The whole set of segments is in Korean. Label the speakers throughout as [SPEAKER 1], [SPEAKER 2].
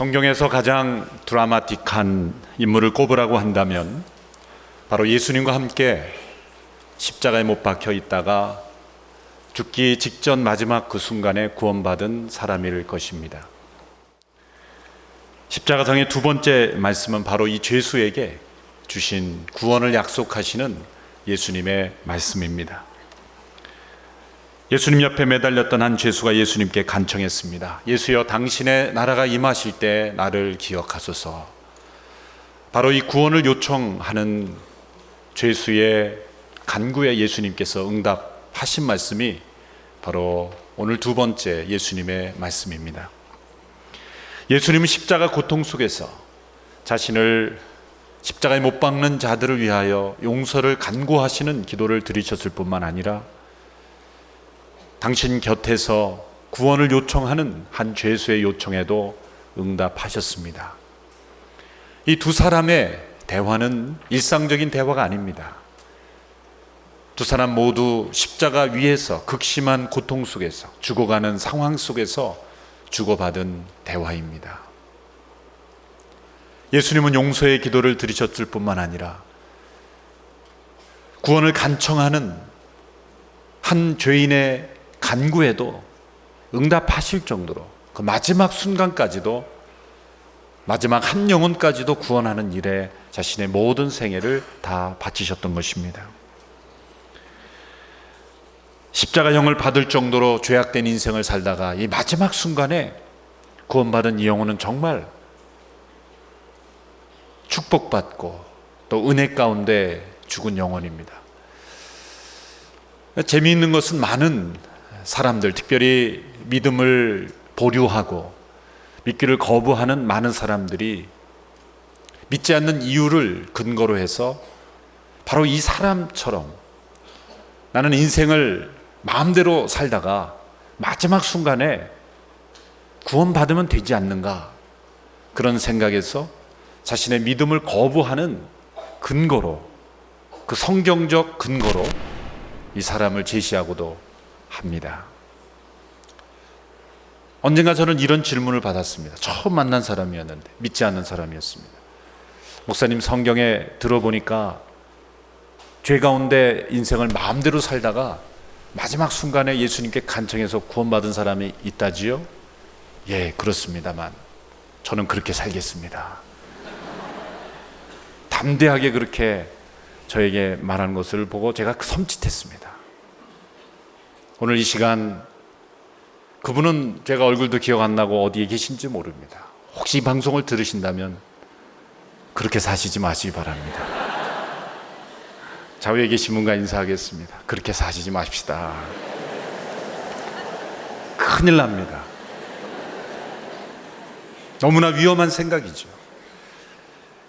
[SPEAKER 1] 성경에서 가장 드라마틱한 인물을 꼽으라고 한다면 바로 예수님과 함께 십자가에 못 박혀 있다가 죽기 직전 마지막 그 순간에 구원받은 사람일 것입니다. 십자가상의 두 번째 말씀은 바로 이 죄수에게 주신 구원을 약속하시는 예수님의 말씀입니다. 예수님 옆에 매달렸던 한 죄수가 예수님께 간청했습니다. 예수여, 당신의 나라가 임하실 때 나를 기억하소서. 바로 이 구원을 요청하는 죄수의 간구에 예수님께서 응답하신 말씀이 바로 오늘 두 번째 예수님의 말씀입니다. 예수님은 십자가 고통 속에서 자신을 십자가에 못 박는 자들을 위하여 용서를 간구하시는 기도를 드리셨을 뿐만 아니라 당신 곁에서 구원을 요청하는 한 죄수의 요청에도 응답하셨습니다. 이 두 사람의 대화는 일상적인 대화가 아닙니다. 두 사람 모두 십자가 위에서 극심한 고통 속에서 죽어가는 상황 속에서 주고받은 대화입니다. 예수님은 용서의 기도를 드리셨을 뿐만 아니라 구원을 간청하는 한 죄인의 간구에도 응답하실 정도로 그 마지막 순간까지도, 마지막 한 영혼까지도 구원하는 일에 자신의 모든 생애를 다 바치셨던 것입니다. 십자가형을 받을 정도로 죄악된 인생을 살다가 이 마지막 순간에 구원받은 이 영혼은 정말 축복받고 또 은혜 가운데 죽은 영혼입니다. 재미있는 것은 많은 사람들, 특별히 믿음을 보류하고 믿기를 거부하는 많은 사람들이 믿지 않는 이유를 근거로 해서 바로 이 사람처럼 나는 인생을 마음대로 살다가 마지막 순간에 구원받으면 되지 않는가, 그런 생각에서 자신의 믿음을 거부하는 근거로, 그 성경적 근거로 이 사람을 제시하고도 합니다. 언젠가 저는 이런 질문을 받았습니다. 처음 만난 사람이었는데, 믿지 않는 사람이었습니다. 목사님, 성경에 들어보니까 죄 가운데 인생을 마음대로 살다가 마지막 순간에 예수님께 간청해서 구원받은 사람이 있다지요? 예, 그렇습니다만 저는 그렇게 살겠습니다. 담대하게 그렇게 저에게 말하는 것을 보고 제가 섬찟했습니다. 오늘 이 시간 그분은 제가 얼굴도 기억 안 나고 어디에 계신지 모릅니다. 혹시 이 방송을 들으신다면 그렇게 사시지 마시기 바랍니다. 좌우에 계신 분과 인사하겠습니다. 그렇게 사시지 마십시다. 큰일 납니다. 너무나 위험한 생각이죠.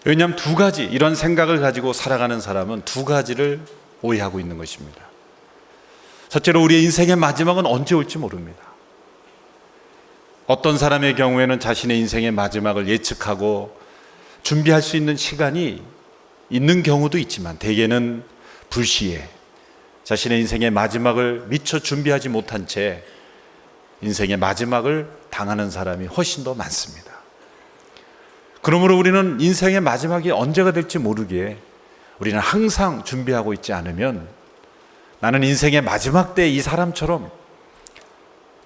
[SPEAKER 1] 왜냐하면 두 가지, 이런 생각을 가지고 살아가는 사람은 두 가지를 오해하고 있는 것입니다. 첫째로, 우리의 인생의 마지막은 언제 올지 모릅니다. 어떤 사람의 경우에는 자신의 인생의 마지막을 예측하고 준비할 수 있는 시간이 있는 경우도 있지만, 대개는 불시에 자신의 인생의 마지막을 미처 준비하지 못한 채 인생의 마지막을 당하는 사람이 훨씬 더 많습니다. 그러므로 우리는 인생의 마지막이 언제가 될지 모르기에 우리는 항상 준비하고 있지 않으면 나는 인생의 마지막 때 이 사람처럼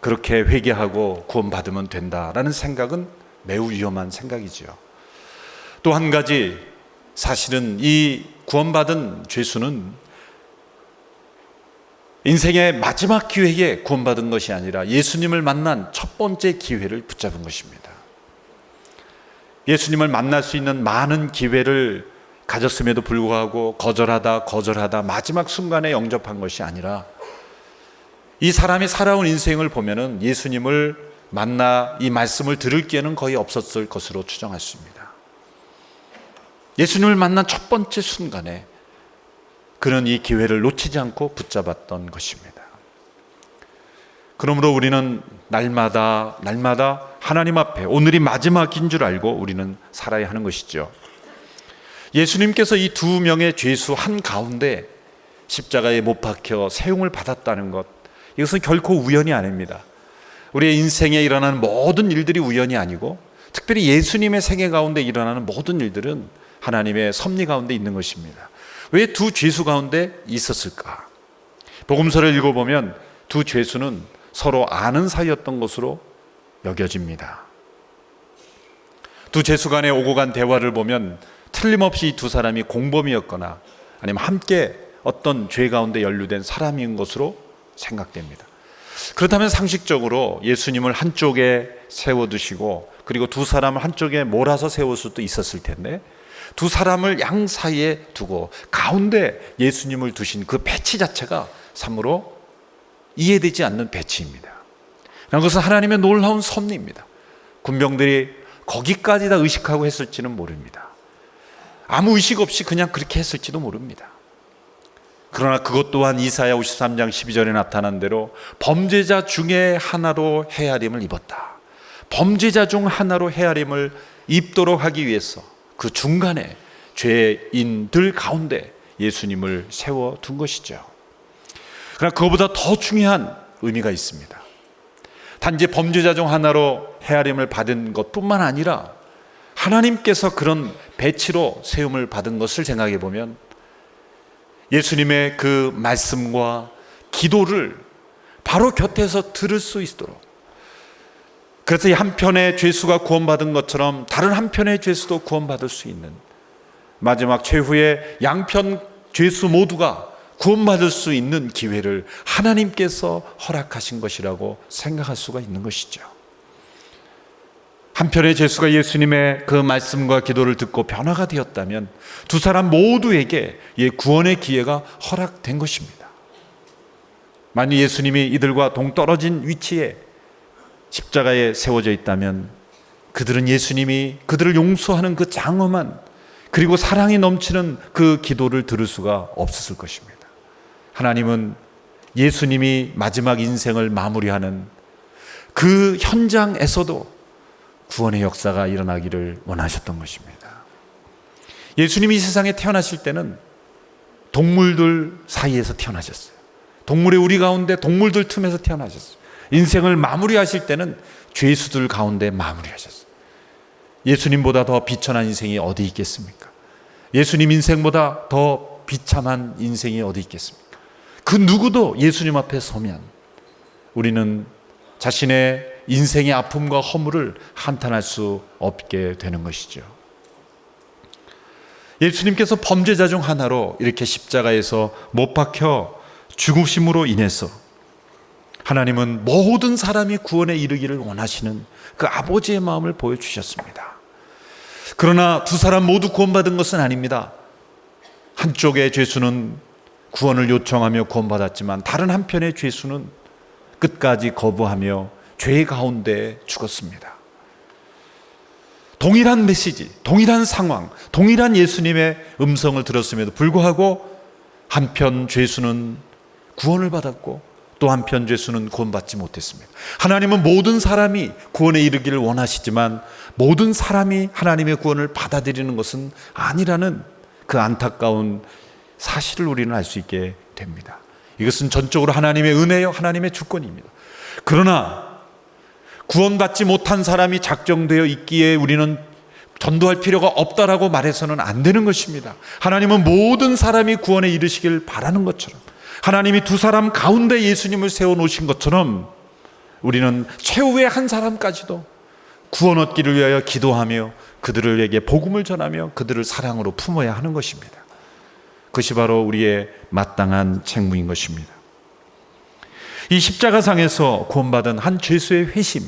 [SPEAKER 1] 그렇게 회개하고 구원받으면 된다라는 생각은 매우 위험한 생각이지요. 또 한 가지, 사실은 이 구원받은 죄수는 인생의 마지막 기회에 구원받은 것이 아니라 예수님을 만난 첫 번째 기회를 붙잡은 것입니다. 예수님을 만날 수 있는 많은 기회를 가졌음에도 불구하고 거절하다 마지막 순간에 영접한 것이 아니라, 이 사람이 살아온 인생을 보면은 예수님을 만나 이 말씀을 들을 기회는 거의 없었을 것으로 추정했습니다. 예수님을 만난 첫 번째 순간에 그는 이 기회를 놓치지 않고 붙잡았던 것입니다. 그러므로 우리는 날마다 하나님 앞에 오늘이 마지막인 줄 알고 우리는 살아야 하는 것이죠. 예수님께서 이 두 명의 죄수 한가운데 십자가에 못 박혀 세움을 받았다는 것, 이것은 결코 우연이 아닙니다. 우리의 인생에 일어나는 모든 일들이 우연이 아니고 특별히 예수님의 생애 가운데 일어나는 모든 일들은 하나님의 섭리 가운데 있는 것입니다. 왜 두 죄수 가운데 있었을까? 복음서를 읽어보면 두 죄수는 서로 아는 사이였던 것으로 여겨집니다. 두 죄수 간의 오고 간 대화를 보면 틀림없이 두 사람이 공범이었거나 아니면 함께 어떤 죄 가운데 연루된 사람인 것으로 생각됩니다. 그렇다면 상식적으로 예수님을 한쪽에 세워두시고 그리고 두 사람을 한쪽에 몰아서 세울 수도 있었을 텐데 두 사람을 양 사이에 두고 가운데 예수님을 두신 그 배치 자체가 참으로 이해되지 않는 배치입니다. 그것은 하나님의 놀라운 섭리입니다. 군병들이 거기까지 다 의식하고 했을지는 모릅니다. 아무 의식 없이 그냥 그렇게 했을지도 모릅니다. 그러나 그것 또한 이사야 53장 12절에 나타난 대로 범죄자 중에 하나로 헤아림을 입었다. 범죄자 중 하나로 헤아림을 입도록 하기 위해서 그 중간에 죄인들 가운데 예수님을 세워둔 것이죠. 그러나 그것보다 더 중요한 의미가 있습니다. 단지 범죄자 중 하나로 헤아림을 받은 것뿐만 아니라 하나님께서 그런 배치로 세움을 받은 것을 생각해 보면 예수님의 그 말씀과 기도를 바로 곁에서 들을 수 있도록, 그래서 이 한편의 죄수가 구원받은 것처럼 다른 한편의 죄수도 구원받을 수 있는, 마지막 최후의 양편 죄수 모두가 구원받을 수 있는 기회를 하나님께서 허락하신 것이라고 생각할 수가 있는 것이죠. 한편의 죄수가 예수님의 그 말씀과 기도를 듣고 변화가 되었다면 두 사람 모두에게 구원의 기회가 허락된 것입니다. 만약 예수님이 이들과 동떨어진 위치에 십자가에 세워져 있다면 그들은 예수님이 그들을 용서하는 그 장엄한 그리고 사랑이 넘치는 그 기도를 들을 수가 없었을 것입니다. 하나님은 예수님이 마지막 인생을 마무리하는 그 현장에서도 구원의 역사가 일어나기를 원하셨던 것입니다. 예수님이 이 세상에 태어나실 때는 동물들 사이에서 태어나셨어요. 동물의 우리 가운데 동물들 틈에서 태어나셨어요. 인생을 마무리하실 때는 죄수들 가운데 마무리하셨어요. 예수님보다 더 비천한 인생이 어디 있겠습니까? 예수님 인생보다 더 비참한 인생이 어디 있겠습니까? 그 누구도 예수님 앞에 서면 우리는 자신의 인생의 아픔과 허물을 한탄할 수 없게 되는 것이죠. 예수님께서 범죄자 중 하나로 이렇게 십자가에서 못 박혀 죽으심으로 인해서 하나님은 모든 사람이 구원에 이르기를 원하시는 그 아버지의 마음을 보여주셨습니다. 그러나 두 사람 모두 구원받은 것은 아닙니다. 한쪽의 죄수는 구원을 요청하며 구원받았지만 다른 한편의 죄수는 끝까지 거부하며 죄 가운데 죽었습니다. 동일한 메시지, 동일한 상황, 동일한 예수님의 음성을 들었음에도 불구하고 한편 죄수는 구원을 받았고 또 한편 죄수는 구원받지 못했습니다. 하나님은 모든 사람이 구원에 이르기를 원하시지만 모든 사람이 하나님의 구원을 받아들이는 것은 아니라는 그 안타까운 사실을 우리는 알 수 있게 됩니다. 이것은 전적으로 하나님의 은혜요, 하나님의 주권입니다. 그러나 구원받지 못한 사람이 작정되어 있기에 우리는 전도할 필요가 없다라고 말해서는 안 되는 것입니다. 하나님은 모든 사람이 구원에 이르시길 바라는 것처럼, 하나님이 두 사람 가운데 예수님을 세워놓으신 것처럼 우리는 최후의 한 사람까지도 구원 얻기를 위하여 기도하며 그들에게 복음을 전하며 그들을 사랑으로 품어야 하는 것입니다. 그것이 바로 우리의 마땅한 책무인 것입니다. 이 십자가상에서 구원받은 한 죄수의 회심,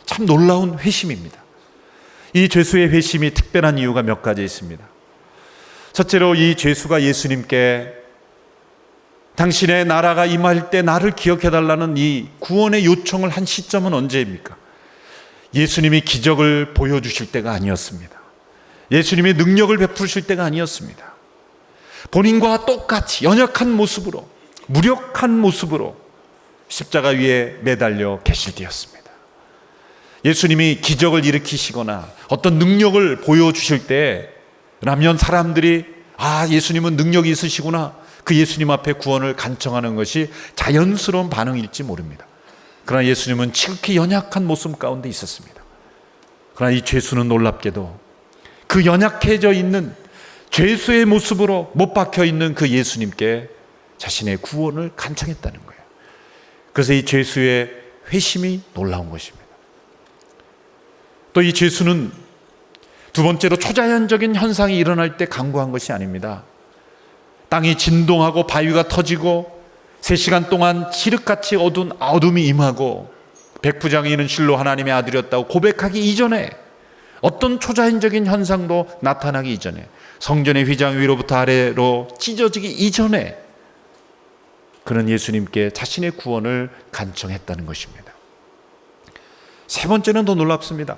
[SPEAKER 1] 참 놀라운 회심입니다. 이 죄수의 회심이 특별한 이유가 몇 가지 있습니다. 첫째로 이 죄수가 예수님께 당신의 나라가 임할 때 나를 기억해달라는 이 구원의 요청을 한 시점은 언제입니까? 예수님이 기적을 보여주실 때가 아니었습니다. 예수님이 능력을 베푸실 때가 아니었습니다. 본인과 똑같이 연약한 모습으로, 무력한 모습으로 십자가 위에 매달려 계실 때였습니다. 예수님이 기적을 일으키시거나 어떤 능력을 보여주실 때라면 사람들이 예수님은 능력이 있으시구나, 그 예수님 앞에 구원을 간청하는 것이 자연스러운 반응일지 모릅니다. 그러나 예수님은 지극히 연약한 모습 가운데 있었습니다. 그러나 이 죄수는 놀랍게도 그 연약해져 있는 죄수의 모습으로 못 박혀 있는 그 예수님께 자신의 구원을 간청했다는 거예요. 그래서 이 죄수의 회심이 놀라운 것입니다. 또 이 죄수는 두 번째로 초자연적인 현상이 일어날 때 간구한 것이 아닙니다. 땅이 진동하고 바위가 터지고 3시간 동안 칠흑같이 어두운 어둠이 임하고 백부장이는 실로 하나님의 아들이었다고 고백하기 이전에, 어떤 초자연적인 현상도 나타나기 이전에, 성전의 휘장 위로부터 아래로 찢어지기 이전에 그는 예수님께 자신의 구원을 간청했다는 것입니다. 세 번째는 더 놀랍습니다.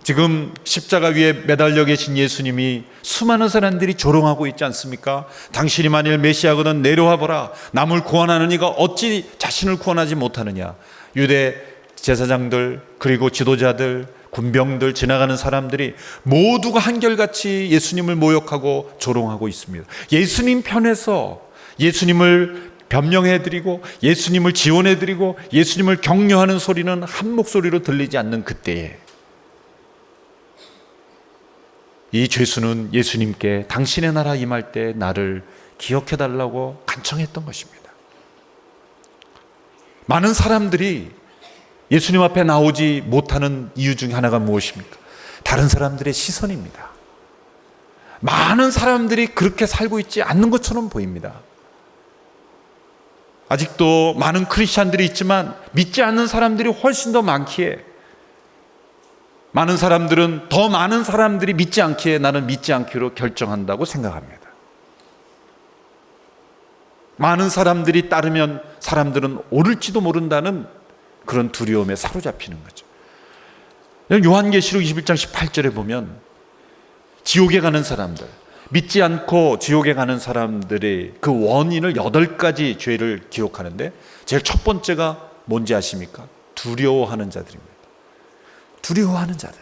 [SPEAKER 1] 지금 십자가 위에 매달려 계신 예수님이 수많은 사람들이 조롱하고 있지 않습니까? 당신이 만일 메시아거든 내려와 보라. 남을 구원하는 이가 어찌 자신을 구원하지 못하느냐. 유대 제사장들, 그리고 지도자들, 군병들, 지나가는 사람들이 모두가 한결같이 예수님을 모욕하고 조롱하고 있습니다. 예수님 편에서 예수님을 변명해드리고 예수님을 지원해드리고 예수님을 격려하는 소리는 한 목소리로 들리지 않는 그때에 이 죄수는 예수님께 당신의 나라 임할 때 나를 기억해달라고 간청했던 것입니다. 많은 사람들이 예수님 앞에 나오지 못하는 이유 중에 하나가 무엇입니까? 다른 사람들의 시선입니다. 많은 사람들이 그렇게 살고 있지 않는 것처럼 보입니다. 아직도 많은 크리스찬들이 있지만 믿지 않는 사람들이 훨씬 더 많기에, 많은 사람들은 더 많은 사람들이 믿지 않기에 나는 믿지 않기로 결정한다고 생각합니다. 많은 사람들이 따르면 사람들은 옳을지도 모른다는 그런 두려움에 사로잡히는 거죠. 요한계시록 21장 18절에 보면 지옥에 가는 사람들, 믿지 않고 지옥에 가는 사람들의 그 원인을 8가지 죄를 기록하는데 제일 첫 번째가 뭔지 아십니까? 두려워하는 자들입니다. 두려워하는 자들.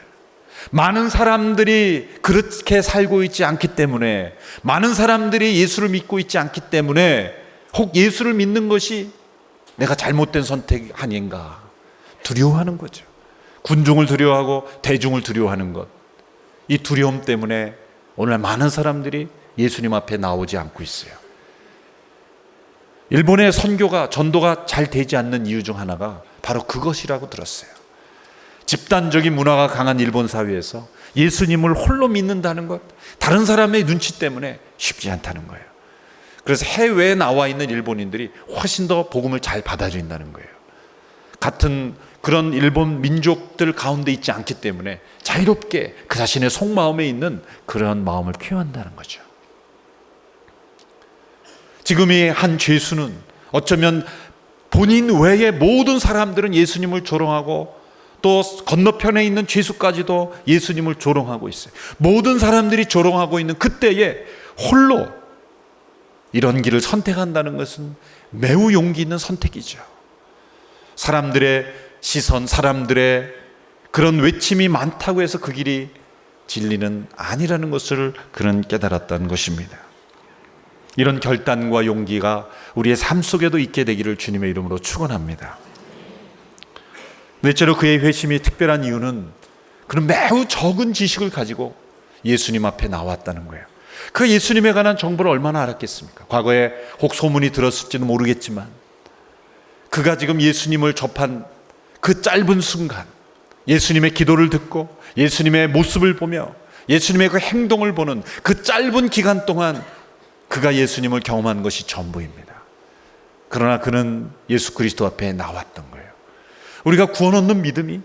[SPEAKER 1] 많은 사람들이 그렇게 살고 있지 않기 때문에, 많은 사람들이 예수를 믿고 있지 않기 때문에, 혹 예수를 믿는 것이 내가 잘못된 선택 아닌가 두려워하는 거죠. 군중을 두려워하고 대중을 두려워하는 것, 이 두려움 때문에 오늘 많은 사람들이 예수님 앞에 나오지 않고 있어요. 일본의 선교가, 전도가 잘 되지 않는 이유 중 하나가 바로 그것이라고 들었어요. 집단적인 문화가 강한 일본 사회에서 예수님을 홀로 믿는다는 것, 다른 사람의 눈치 때문에 쉽지 않다는 거예요. 그래서 해외에 나와 있는 일본인들이 훨씬 더 복음을 잘 받아들인다는 거예요. 같은 그런 일본 민족들 가운데 있지 않기 때문에 자유롭게 그 자신의 속마음에 있는 그런 마음을 표현한다는 거죠. 지금 이 한 죄수는 어쩌면 본인 외의 모든 사람들은 예수님을 조롱하고 또 건너편에 있는 죄수까지도 예수님을 조롱하고 있어요. 모든 사람들이 조롱하고 있는 그때에 홀로 이런 길을 선택한다는 것은 매우 용기 있는 선택이죠. 사람들의 시선, 사람들의 그런 외침이 많다고 해서 그 길이 진리는 아니라는 것을 그는 깨달았다는 것입니다. 이런 결단과 용기가 우리의 삶 속에도 있게 되기를 주님의 이름으로 축원합니다. 넷째로 그의 회심이 특별한 이유는 그는 매우 적은 지식을 가지고 예수님 앞에 나왔다는 거예요. 그 예수님에 관한 정보를 얼마나 알았겠습니까? 과거에 혹 소문이 들었을지는 모르겠지만 그가 지금 예수님을 접한 그 짧은 순간, 예수님의 기도를 듣고 예수님의 모습을 보며 예수님의 그 행동을 보는 그 짧은 기간 동안 그가 예수님을 경험한 것이 전부입니다. 그러나 그는 예수 그리스도 앞에 나왔던 거예요. 우리가 구원 얻는 믿음이,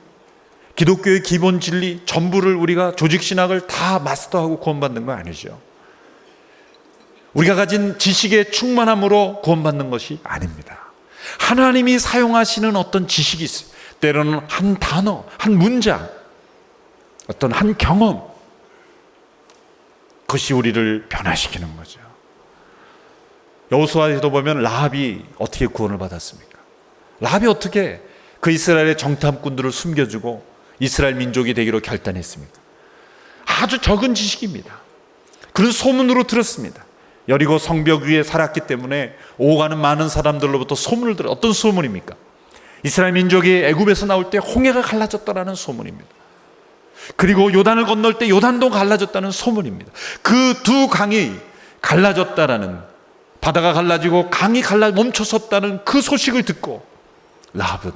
[SPEAKER 1] 기독교의 기본 진리 전부를 우리가 조직신학을 다 마스터하고 구원받는 거 아니죠. 우리가 가진 지식의 충만함으로 구원받는 것이 아닙니다. 하나님이 사용하시는 어떤 지식이 있어요. 때로는 한 단어, 한 문장, 어떤 한 경험, 그것이 우리를 변화시키는 거죠. 여호수아에도 보면 라합이 어떻게 구원을 받았습니까? 라합이 어떻게 그 이스라엘의 정탐꾼들을 숨겨주고 이스라엘 민족이 되기로 결단했습니까? 아주 적은 지식입니다. 그런 소문으로 들었습니다. 여리고 성벽 위에 살았기 때문에 오가는 많은 사람들로부터 소문을 들어. 어떤 소문입니까? 이스라엘 민족이 애굽에서 나올 때 홍해가 갈라졌다라는 소문입니다. 그리고 요단을 건널 때 요단도 갈라졌다는 소문입니다. 그 두 강이 갈라졌다라는, 바다가 갈라지고 강이 멈춰섰다는 그 소식을 듣고 라합은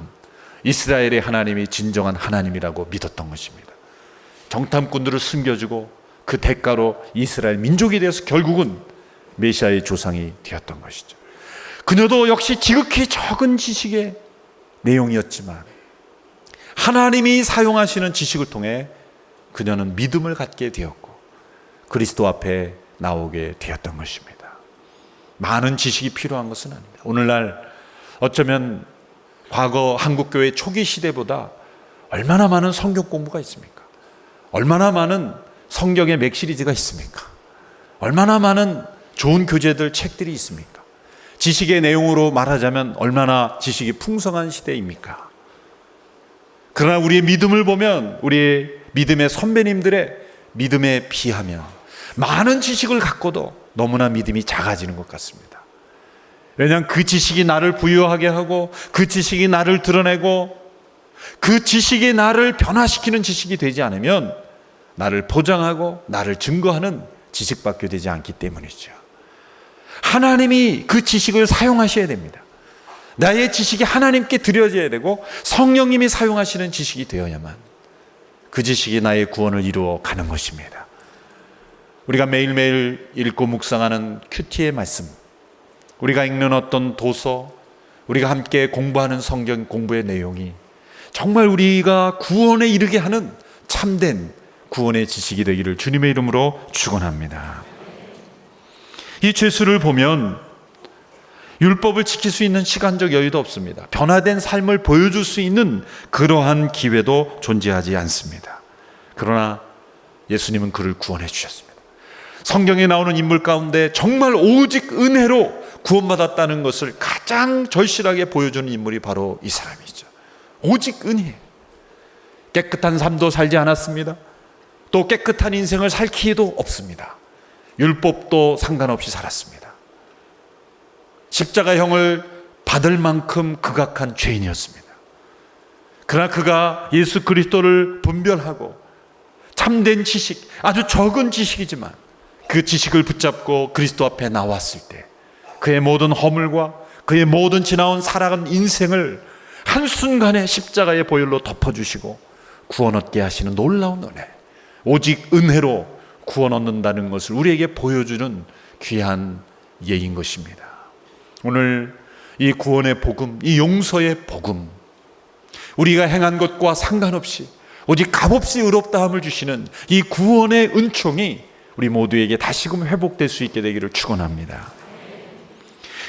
[SPEAKER 1] 이스라엘의 하나님이 진정한 하나님이라고 믿었던 것입니다. 정탐꾼들을 숨겨주고 그 대가로 이스라엘 민족이 되어서 결국은 메시아의 조상이 되었던 것이죠. 그녀도 역시 지극히 적은 지식의 내용이었지만 하나님이 사용하시는 지식을 통해 그녀는 믿음을 갖게 되었고 그리스도 앞에 나오게 되었던 것입니다. 많은 지식이 필요한 것은 아닙니다. 오늘날 어쩌면 과거 한국교회 초기 시대보다 얼마나 많은 성경 공부가 있습니까? 얼마나 많은 성경의 맥시리즈가 있습니까? 얼마나 많은 좋은 교재들, 책들이 있습니까? 지식의 내용으로 말하자면 얼마나 지식이 풍성한 시대입니까? 그러나 우리의 믿음을 보면, 우리의 믿음의 선배님들의 믿음에 비하면 많은 지식을 갖고도 너무나 믿음이 작아지는 것 같습니다. 왜냐하면 그 지식이 나를 부유하게 하고 그 지식이 나를 드러내고 그 지식이 나를 변화시키는 지식이 되지 않으면 나를 포장하고 나를 증거하는 지식밖에 되지 않기 때문이죠. 하나님이 그 지식을 사용하셔야 됩니다. 나의 지식이 하나님께 드려져야 되고 성령님이 사용하시는 지식이 되어야만 그 지식이 나의 구원을 이루어 가는 것입니다. 우리가 매일매일 읽고 묵상하는 큐티의 말씀, 우리가 읽는 어떤 도서, 우리가 함께 공부하는 성경 공부의 내용이 정말 우리가 구원에 이르게 하는 참된 구원의 지식이 되기를 주님의 이름으로 축원합니다. 이 죄수를 보면 율법을 지킬 수 있는 시간적 여유도 없습니다. 변화된 삶을 보여줄 수 있는 그러한 기회도 존재하지 않습니다. 그러나 예수님은 그를 구원해 주셨습니다. 성경에 나오는 인물 가운데 정말 오직 은혜로 구원받았다는 것을 가장 절실하게 보여주는 인물이 바로 이 사람이죠. 오직 은혜. 깨끗한 삶도 살지 않았습니다. 또 깨끗한 인생을 살 기회도 없습니다. 율법도 상관없이 살았습니다. 십자가형을 받을 만큼 극악한 죄인이었습니다. 그러나 그가 예수 그리스도를 분별하고 참된 지식, 아주 적은 지식이지만 그 지식을 붙잡고 그리스도 앞에 나왔을 때 그의 모든 허물과 그의 모든 지나온 살아간 인생을 한순간에 십자가의 보혈로 덮어주시고 구원 얻게 하시는 놀라운 은혜, 오직 은혜로 구원 얻는다는 것을 우리에게 보여주는 귀한 예인 것입니다. 오늘 이 구원의 복음, 이 용서의 복음, 우리가 행한 것과 상관없이 오직 값없이 의롭다함을 주시는 이 구원의 은총이 우리 모두에게 다시금 회복될 수 있게 되기를 축원합니다.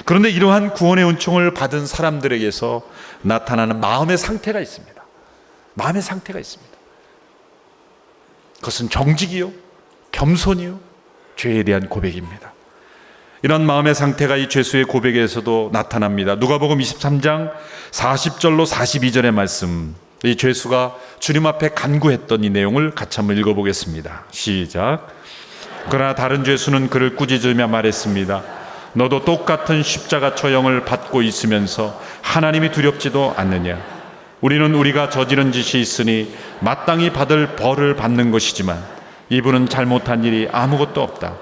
[SPEAKER 1] 그런데 이러한 구원의 은총을 받은 사람들에게서 나타나는 마음의 상태가 있습니다. 마음의 상태가 있습니다. 그것은 정직이요, 겸손이요, 죄에 대한 고백입니다. 이런 마음의 상태가 이 죄수의 고백에서도 나타납니다. 누가복음 23장 40절로 42절의 말씀, 이 죄수가 주님 앞에 간구했던 이 내용을 같이 한번 읽어보겠습니다. 시작. 그러나 다른 죄수는 그를 꾸짖으며 말했습니다. 너도 똑같은 십자가 처형을 받고 있으면서 하나님이 두렵지도 않느냐? 우리는 우리가 저지른 짓이 있으니 마땅히 받을 벌을 받는 것이지만 이분은 잘못한 일이 아무것도 없다.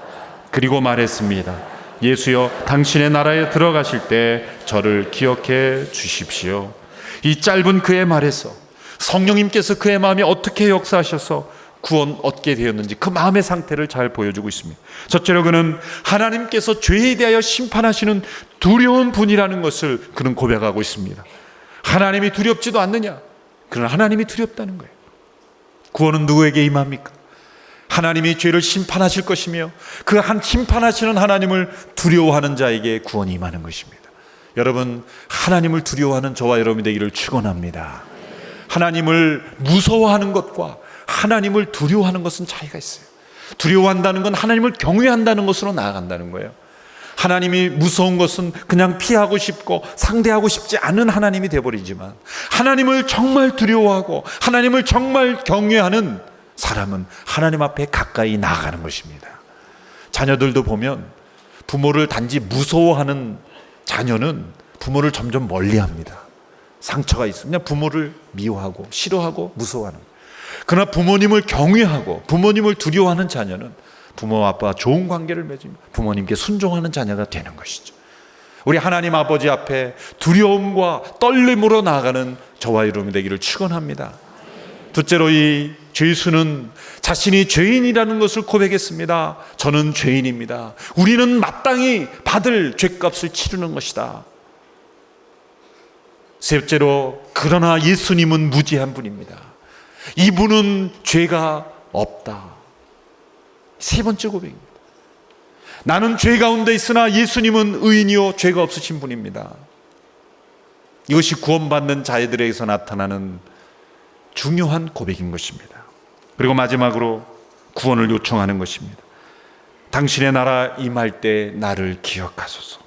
[SPEAKER 1] 그리고 말했습니다. 예수여, 당신의 나라에 들어가실 때 저를 기억해 주십시오. 이 짧은 그의 말에서 성령님께서 그의 마음이 어떻게 역사하셔서 구원 얻게 되었는지 그 마음의 상태를 잘 보여주고 있습니다. 첫째로 그는 하나님께서 죄에 대하여 심판하시는 두려운 분이라는 것을 그는 고백하고 있습니다. 하나님이 두렵지도 않느냐? 그러나 하나님이 두렵다는 거예요. 구원은 누구에게 임합니까? 하나님이 죄를 심판하실 것이며 그 한 심판하시는 하나님을 두려워하는 자에게 구원이 임하는 것입니다. 여러분, 하나님을 두려워하는 저와 여러분이 되기를 축원합니다. 하나님을 무서워하는 것과 하나님을 두려워하는 것은 차이가 있어요. 두려워한다는 건 하나님을 경외한다는 것으로 나아간다는 거예요. 하나님이 무서운 것은 그냥 피하고 싶고 상대하고 싶지 않은 하나님이 되어버리지만 하나님을 정말 두려워하고 하나님을 정말 경외하는 사람은 하나님 앞에 가까이 나아가는 것입니다. 자녀들도 보면 부모를 단지 무서워하는 자녀는 부모를 점점 멀리합니다. 상처가 있으면 부모를 미워하고 싫어하고 무서워하는 거예요. 그러나 부모님을 경외하고 부모님을 두려워하는 자녀는 부모와 아빠와 좋은 관계를 맺으며 부모님께 순종하는 자녀가 되는 것이죠. 우리 하나님 아버지 앞에 두려움과 떨림으로 나아가는 저와 여러분이 되기를 축원합니다. 둘째로, 이 죄수는 자신이 죄인이라는 것을 고백했습니다. 저는 죄인입니다. 우리는 마땅히 받을 죄값을 치르는 것이다. 셋째로, 그러나 예수님은 무죄한 분입니다. 이분은 죄가 없다. 세 번째 고백입니다. 나는 죄 가운데 있으나 예수님은 의인이요 죄가 없으신 분입니다. 이것이 구원받는 자들에게서 나타나는 중요한 고백인 것입니다. 그리고 마지막으로 구원을 요청하는 것입니다. 당신의 나라 임할 때 나를 기억하소서.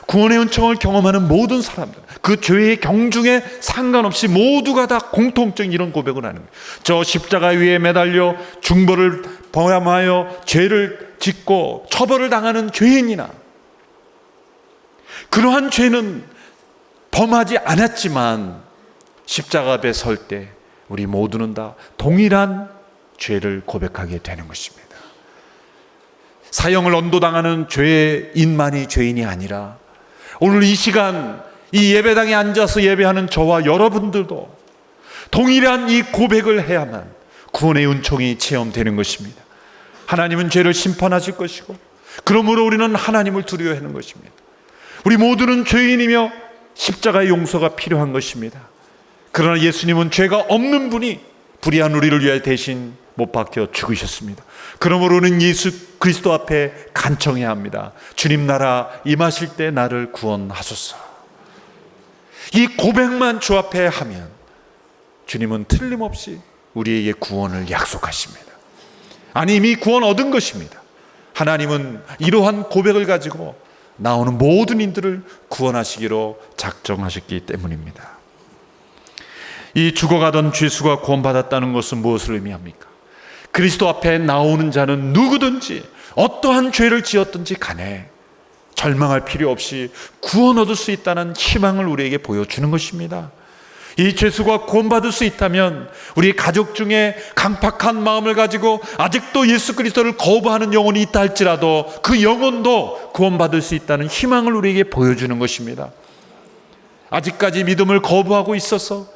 [SPEAKER 1] 구원의 은총을 경험하는 모든 사람들, 그 죄의 경중에 상관없이 모두가 다 공통적인 이런 고백을 하는 거예요. 저 십자가 위에 매달려 중벌을 범하여 죄를 짓고 처벌을 당하는 죄인이나 그러한 죄는 범하지 않았지만 십자가 앞에 설 때 우리 모두는 다 동일한 죄를 고백하게 되는 것입니다. 사형을 언도당하는 죄인만이 죄인이 아니라 오늘 이 시간 이 예배당에 앉아서 예배하는 저와 여러분들도 동일한 이 고백을 해야만 구원의 은총이 체험되는 것입니다. 하나님은 죄를 심판하실 것이고 그러므로 우리는 하나님을 두려워하는 것입니다. 우리 모두는 죄인이며 십자가의 용서가 필요한 것입니다. 그러나 예수님은 죄가 없는 분이 불의한 우리를 위하여 대신 못 박혀 죽으셨습니다. 그러므로 우리는 예수 그리스도 앞에 간청해야 합니다. 주님 나라 임하실 때 나를 구원하소서. 이 고백만 주 앞에 하면 주님은 틀림없이 우리에게 구원을 약속하십니다. 아니, 이미 구원 얻은 것입니다. 하나님은 이러한 고백을 가지고 나오는 모든 이들을 구원하시기로 작정하셨기 때문입니다. 이 죽어가던 죄수가 구원받았다는 것은 무엇을 의미합니까? 그리스도 앞에 나오는 자는 누구든지 어떠한 죄를 지었든지 간에 절망할 필요 없이 구원 얻을 수 있다는 희망을 우리에게 보여주는 것입니다. 이 죄수가 구원받을 수 있다면 우리 가족 중에 강팍한 마음을 가지고 아직도 예수 그리스도를 거부하는 영혼이 있다 할지라도 그 영혼도 구원받을 수 있다는 희망을 우리에게 보여주는 것입니다. 아직까지 믿음을 거부하고 있어서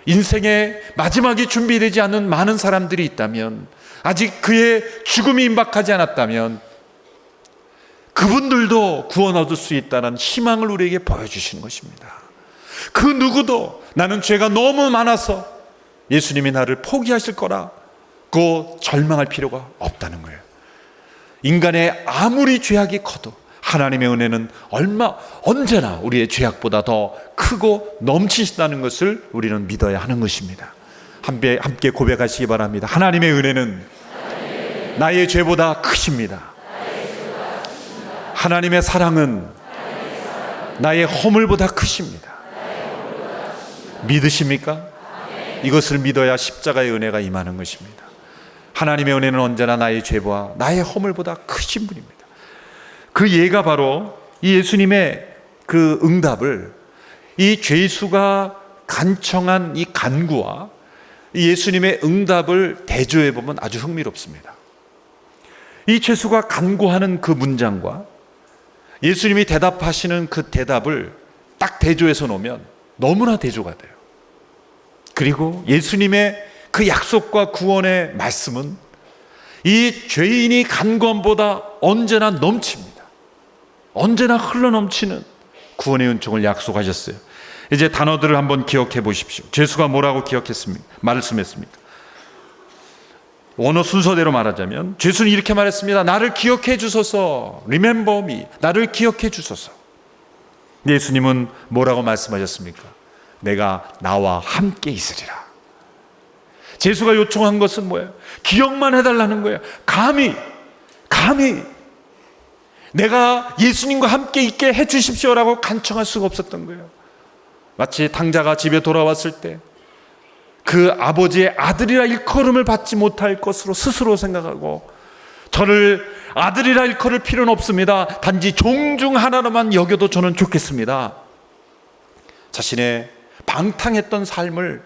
[SPEAKER 1] 인생의 마지막이 준비되지 않은 많은 사람들이 있다면, 아직 그의 죽음이 임박하지 않았다면 그분들도 구원 얻을 수 있다는 희망을 우리에게 보여주시는 것입니다. 그 누구도 나는 죄가 너무 많아서 예수님이 나를 포기하실 거라고 절망할 필요가 없다는 거예요. 인간의 아무리 죄악이 커도 하나님의 은혜는 언제나 우리의 죄악보다 더 크고 넘치신다는 것을 우리는 믿어야 하는 것입니다. 함께 고백하시기 바랍니다. 하나님의 은혜는 나의 죄보다 크십니다. 하나님의 사랑은 나의 허물보다 크십니다. 믿으십니까? 이것을 믿어야 십자가의 은혜가 임하는 것입니다. 하나님의 은혜는 언제나 나의 죄와 나의 허물보다 크신 분입니다. 그 예가 바로 이 예수님의 그 응답을, 이 죄수가 간청한 이 간구와 이 예수님의 응답을 대조해 보면 아주 흥미롭습니다. 이 죄수가 간구하는 그 문장과 예수님이 대답하시는 그 대답을 딱 대조해서 놓으면 너무나 대조가 돼요. 그리고 예수님의 그 약속과 구원의 말씀은 이 죄인이 간구함보다 언제나 넘칩니다. 언제나 흘러넘치는 구원의 은총을 약속하셨어요. 이제 단어들을 한번 기억해 보십시오. 죄수가 뭐라고 말씀했습니까? 원어 순서대로 말하자면 죄수는 이렇게 말했습니다. 나를 기억해 주소서. Remember me. 나를 기억해 주소서. 예수님은 뭐라고 말씀하셨습니까? 내가 나와 함께 있으리라. 죄수가 요청한 것은 뭐예요? 기억만 해달라는 거예요. 감히 내가 예수님과 함께 있게 해주십시오라고 간청할 수가 없었던 거예요. 마치 당자가 집에 돌아왔을 때 그 아버지의 아들이라 일컬음을 받지 못할 것으로 스스로 생각하고, 저를 아들이라 일컬을 필요는 없습니다. 단지 종 중 하나로만 여겨도 저는 좋겠습니다. 자신의 방탕했던 삶을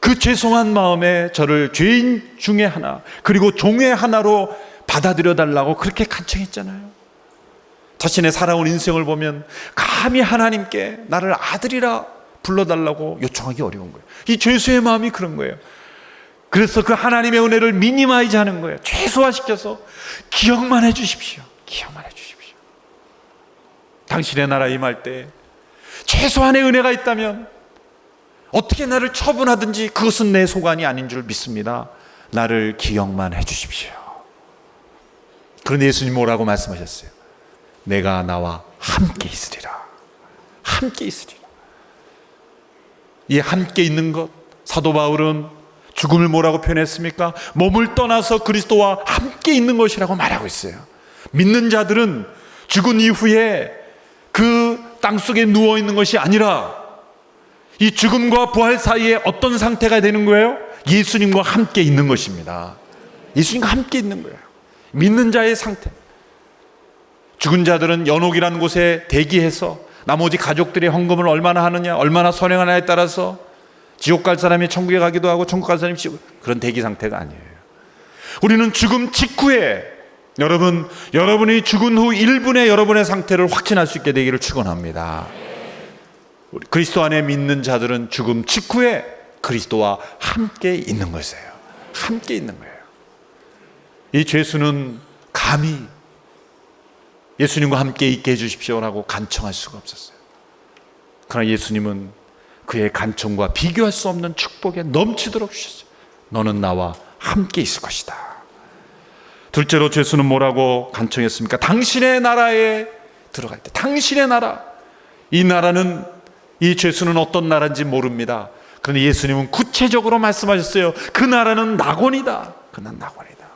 [SPEAKER 1] 그 죄송한 마음에 저를 죄인 중에 하나, 그리고 종의 하나로 받아들여 달라고 그렇게 간청했잖아요. 자신의 살아온 인생을 보면 감히 하나님께 나를 아들이라 불러달라고 요청하기 어려운 거예요. 이 죄수의 마음이 그런 거예요. 그래서 그 하나님의 은혜를 미니마이즈 하는 거예요. 최소화시켜서 기억만 해 주십시오. 기억만 해 주십시오. 당신의 나라 임할 때 최소한의 은혜가 있다면 어떻게 나를 처분하든지 그것은 내 소관이 아닌 줄 믿습니다. 나를 기억만 해 주십시오. 그런데 예수님 뭐라고 말씀하셨어요? 내가 나와 함께 있으리라. 함께 있으리라. 이 함께 있는 것, 사도 바울은 죽음을 뭐라고 표현했습니까? 몸을 떠나서 그리스도와 함께 있는 것이라고 말하고 있어요. 믿는 자들은 죽은 이후에 그 땅속에 누워 있는 것이 아니라 이 죽음과 부활 사이에 어떤 상태가 되는 거예요? 예수님과 함께 있는 것입니다. 예수님과 함께 있는 거예요. 믿는 자의 상태. 죽은 자들은 연옥이라는 곳에 대기해서 나머지 가족들의 헌금을 얼마나 하느냐, 얼마나 선행하느냐에 따라서 지옥 갈 사람이 천국에 가기도 하고 천국 갈 사람이 지옥, 그런 대기 상태가 아니에요. 우리는 죽음 직후에 여러분이 죽은 후 1분에 여러분의 상태를 확신할 수 있게 되기를 축원합니다. 그리스도 안에 믿는 자들은 죽음 직후에 그리스도와 함께 있는 것이에요. 함께 있는 거예요. 이 죄수는 감히 예수님과 함께 있게 해주십시오라고 간청할 수가 없었어요. 그러나 예수님은 그의 간청과 비교할 수 없는 축복에 넘치도록 주셨어요. 너는 나와 함께 있을 것이다. 둘째로 죄수는 뭐라고 간청했습니까? 당신의 나라에 들어갈 때, 당신의 나라. 이 나라는, 이 죄수는 어떤 나라인지 모릅니다. 그런데 예수님은 구체적으로 말씀하셨어요. 그 나라는 낙원이다. 그는 낙원이다.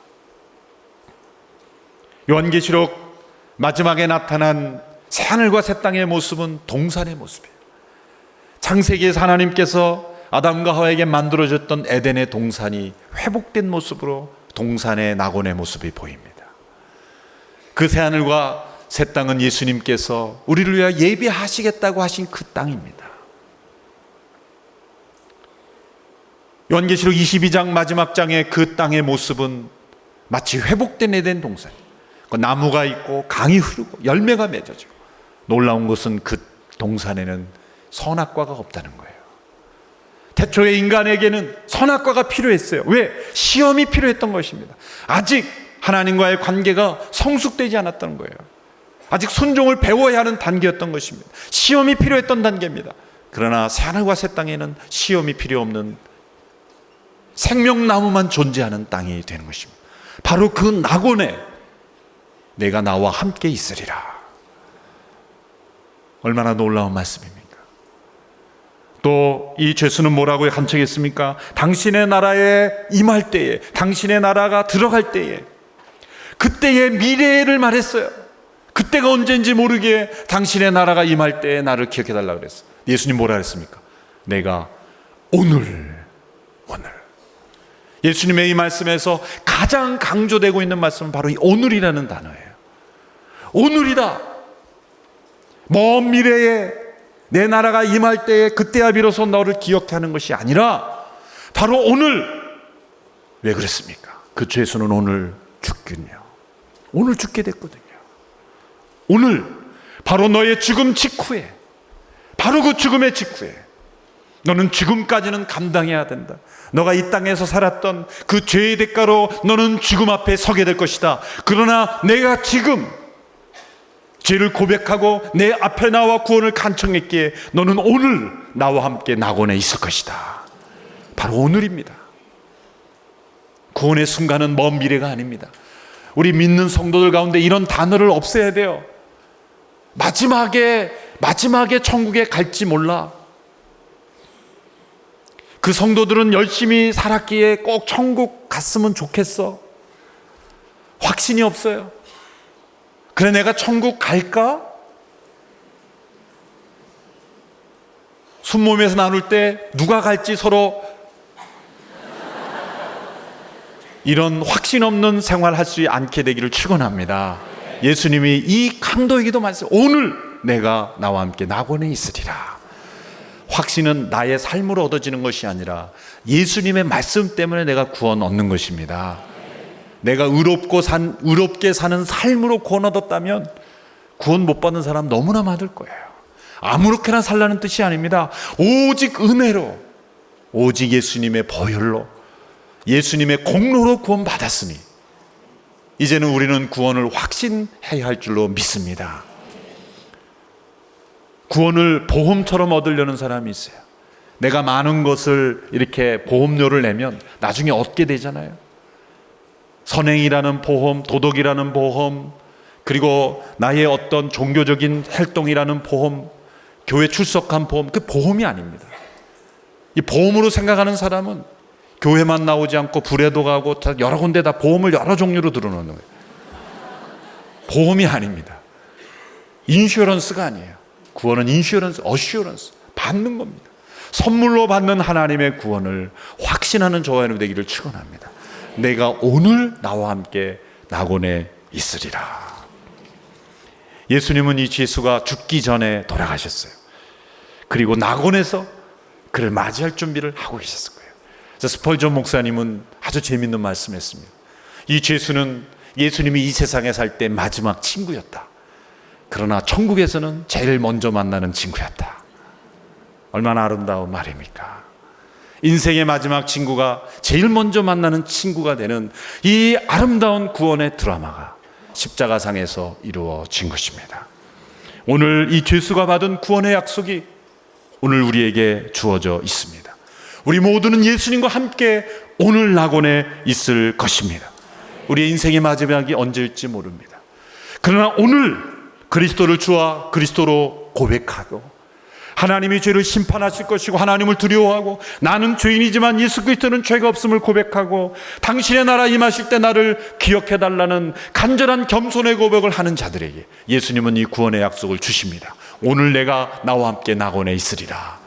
[SPEAKER 1] 요한계시록 마지막에 나타난 새하늘과 새 땅의 모습은 동산의 모습이에요. 창세기에서 하나님께서 아담과 하와에게 만들어줬던 에덴의 동산이 회복된 모습으로 동산의 낙원의 모습이 보입니다. 그 새하늘과 새 땅은 예수님께서 우리를 위하여 예비하시겠다고 하신 그 땅입니다. 요한계시록 22장 마지막 장의 그 땅의 모습은 마치 회복된 에덴 동산, 나무가 있고 강이 흐르고 열매가 맺어지고, 놀라운 것은 그 동산에는 선악과가 없다는 거예요. 태초에 인간에게는 선악과가 필요했어요. 왜? 시험이 필요했던 것입니다. 아직 하나님과의 관계가 성숙되지 않았던 거예요. 아직 순종을 배워야 하는 단계였던 것입니다. 시험이 필요했던 단계입니다. 그러나 새하늘과 새 땅에는 시험이 필요 없는 생명나무만 존재하는 땅이 되는 것입니다. 바로 그 낙원에 내가 나와 함께 있으리라. 얼마나 놀라운 말씀입니까? 또 이 죄수는 뭐라고 간청했습니까? 당신의 나라에 임할 때에, 당신의 나라가 들어갈 때에, 그때의 미래를 말했어요. 그때가 언제인지 모르게 당신의 나라가 임할 때에 나를 기억해달라고 그랬어요. 예수님 뭐라 그랬습니까? 내가 오늘. 예수님의 이 말씀에서 가장 강조되고 있는 말씀은 바로 이 오늘이라는 단어예요. 오늘이다. 먼 미래에 내 나라가 임할 때에 그때야 비로소 너를 기억하는 것이 아니라 바로 오늘. 왜 그랬습니까? 그 죄수는 오늘 죽군요. 오늘 죽게 됐거든요. 오늘 바로 너의 죽음 직후에, 바로 그 죽음의 직후에 너는 죽음까지는 감당해야 된다. 너가 이 땅에서 살았던 그 죄의 대가로 너는 죽음 앞에 서게 될 것이다. 그러나 내가 지금 죄를 고백하고 내 앞에 나와 구원을 간청했기에 너는 오늘 나와 함께 낙원에 있을 것이다. 바로 오늘입니다. 구원의 순간은 먼 미래가 아닙니다. 우리 믿는 성도들 가운데 이런 단어를 없애야 돼요. 마지막에 천국에 갈지 몰라. 그 성도들은 열심히 살았기에 꼭 천국 갔으면 좋겠어. 확신이 없어요. 그래, 내가 천국 갈까? 순몸에서 나눌 때 누가 갈지 서로 이런 확신 없는 생활할 수 않게 되기를 축원합니다. 예수님이 이 강도에게도 말씀, 오늘 내가 나와 함께 낙원에 있으리라. 확신은 나의 삶으로 얻어지는 것이 아니라 예수님의 말씀 때문에 내가 구원 얻는 것입니다. 내가 의롭게 사는 삶으로 구원 얻었다면 구원 못 받는 사람 너무나 많을 거예요. 아무렇게나 살라는 뜻이 아닙니다. 오직 은혜로, 오직 예수님의 보혈로, 예수님의 공로로 구원 받았으니 이제는 우리는 구원을 확신해야 할 줄로 믿습니다. 구원을 보험처럼 얻으려는 사람이 있어요. 내가 많은 것을 이렇게 보험료를 내면 나중에 얻게 되잖아요. 선행이라는 보험, 도덕이라는 보험, 그리고 나의 어떤 종교적인 활동이라는 보험, 교회 출석한 보험, 그 보험이 아닙니다. 이 보험으로 생각하는 사람은 교회만 나오지 않고 불에도 가고 여러 군데 다 보험을 여러 종류로 들어놓는 거예요. 보험이 아닙니다. 인슈런스가 아니에요. 구원은 인슈런스, 어슈런스, 받는 겁니다. 선물로 받는 하나님의 구원을 확신하는 저와 여러분 되기를 축원합니다. 내가 오늘 나와 함께 낙원에 있으리라. 예수님은 이 예수가 죽기 전에 돌아가셨어요. 그리고 낙원에서 그를 맞이할 준비를 하고 계셨을 거예요. 그래서 스펄전 목사님은 아주 재밌는 말씀했습니다. 이 예수는 예수님이 이 세상에 살 때 마지막 친구였다. 그러나 천국에서는 제일 먼저 만나는 친구였다. 얼마나 아름다운 말입니까? 인생의 마지막 친구가 제일 먼저 만나는 친구가 되는 이 아름다운 구원의 드라마가 십자가상에서 이루어진 것입니다. 오늘 이 죄수가 받은 구원의 약속이 오늘 우리에게 주어져 있습니다. 우리 모두는 예수님과 함께 오늘 낙원에 있을 것입니다. 우리의 인생의 마지막이 언제일지 모릅니다. 그러나 오늘 그리스도를 주와 그리스도로 고백하고 하나님이 죄를 심판하실 것이고 하나님을 두려워하고 나는 죄인이지만 예수 그리스도는 죄가 없음을 고백하고 당신의 나라 임하실 때 나를 기억해달라는 간절한 겸손의 고백을 하는 자들에게 예수님은 이 구원의 약속을 주십니다. 오늘 내가 나와 함께 낙원에 있으리라.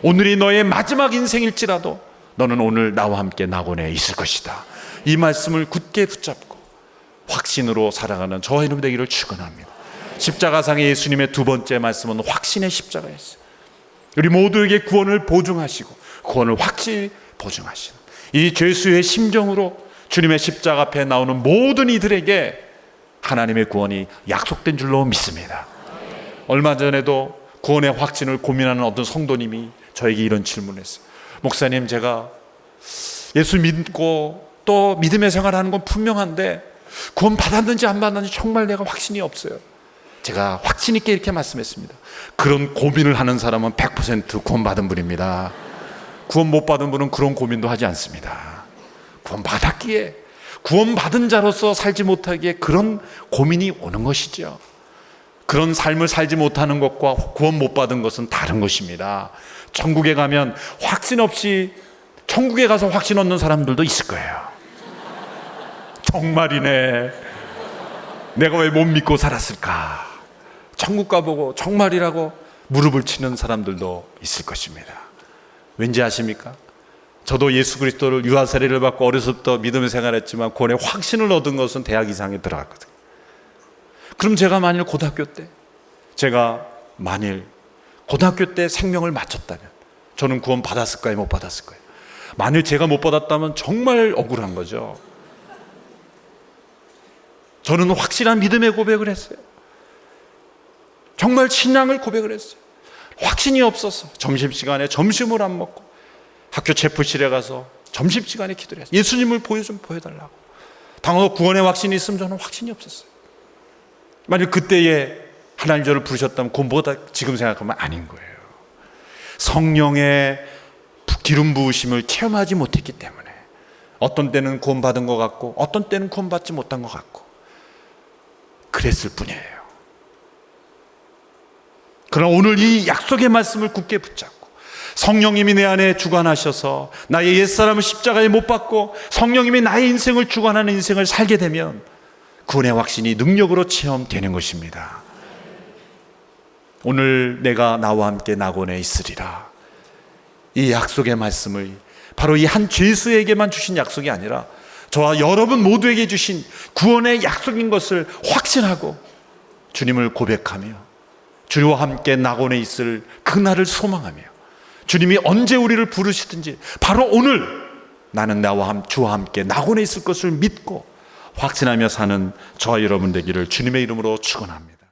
[SPEAKER 1] 오늘이 너의 마지막 인생일지라도 너는 오늘 나와 함께 낙원에 있을 것이다. 이 말씀을 굳게 붙잡고 확신으로 살아가는 저와 여러분 되기를 축원합니다. 십자가상의 예수님의 두 번째 말씀은 확신의 십자가였어요. 우리 모두에게 구원을 보증하시고 구원을 확실히 보증하시는 이 죄수의 심정으로 주님의 십자가 앞에 나오는 모든 이들에게 하나님의 구원이 약속된 줄로 믿습니다. 얼마 전에도 구원의 확신을 고민하는 어떤 성도님이 저에게 이런 질문을 했어요. 목사님, 제가 예수 믿고 또 믿음의 생활하는 건 분명한데 구원 받았는지 안 받았는지 정말 내가 확신이 없어요. 제가 확신 있게 이렇게 말씀했습니다. 그런 고민을 하는 사람은 100% 구원받은 분입니다. 구원 못 받은 분은 그런 고민도 하지 않습니다. 구원 받았기에, 구원 받은 자로서 살지 못하기에 그런 고민이 오는 것이죠. 그런 삶을 살지 못하는 것과 구원 못 받은 것은 다른 것입니다. 천국에 가면 확신 없이 천국에 가서 확신 얻는 사람들도 있을 거예요. 정말이네, 내가 왜 못 믿고 살았을까? 천국 가보고 정말이라고 무릎을 치는 사람들도 있을 것입니다. 왠지 아십니까? 저도 예수 그리스도를 유아 세례를 받고 어려서부터 믿음의 생활했지만 구원의 확신을 얻은 것은 대학 이상에 들어갔거든요. 그럼 제가 만일 고등학교 때 생명을 마쳤다면 저는 구원 받았을까요? 못 받았을까요? 만일 제가 못 받았다면 정말 억울한 거죠. 저는 확실한 믿음의 고백을 했어요. 정말 신앙을 고백을 했어요. 확신이 없어서 점심시간에 점심을 안 먹고 학교 체프실에 가서 점심시간에 기도를 했어요. 예수님을 보여달라고. 당연히 구원의 확신이 있으면 저는 확신이 없었어요. 만약 그때에 하나님 저를 부르셨다면 그보다 지금 생각하면 아닌 거예요. 성령의 기름 부으심을 체험하지 못했기 때문에 어떤 때는 구원받은 것 같고 어떤 때는 구원받지 못한 것 같고 그랬을 뿐이에요. 그러나 오늘 이 약속의 말씀을 굳게 붙잡고 성령님이 내 안에 주관하셔서 나의 옛사람을 십자가에 못 박고 성령님이 나의 인생을 주관하는 인생을 살게 되면 구원의 확신이 능력으로 체험되는 것입니다. 오늘 내가 나와 함께 낙원에 있으리라. 이 약속의 말씀을 바로 이 한 죄수에게만 주신 약속이 아니라 저와 여러분 모두에게 주신 구원의 약속인 것을 확신하고 주님을 고백하며 주와 함께 낙원에 있을 그날을 소망하며 주님이 언제 우리를 부르시든지 바로 오늘 나는 주와 함께 낙원에 있을 것을 믿고 확신하며 사는 저와 여러분 되기를 주님의 이름으로 축원합니다.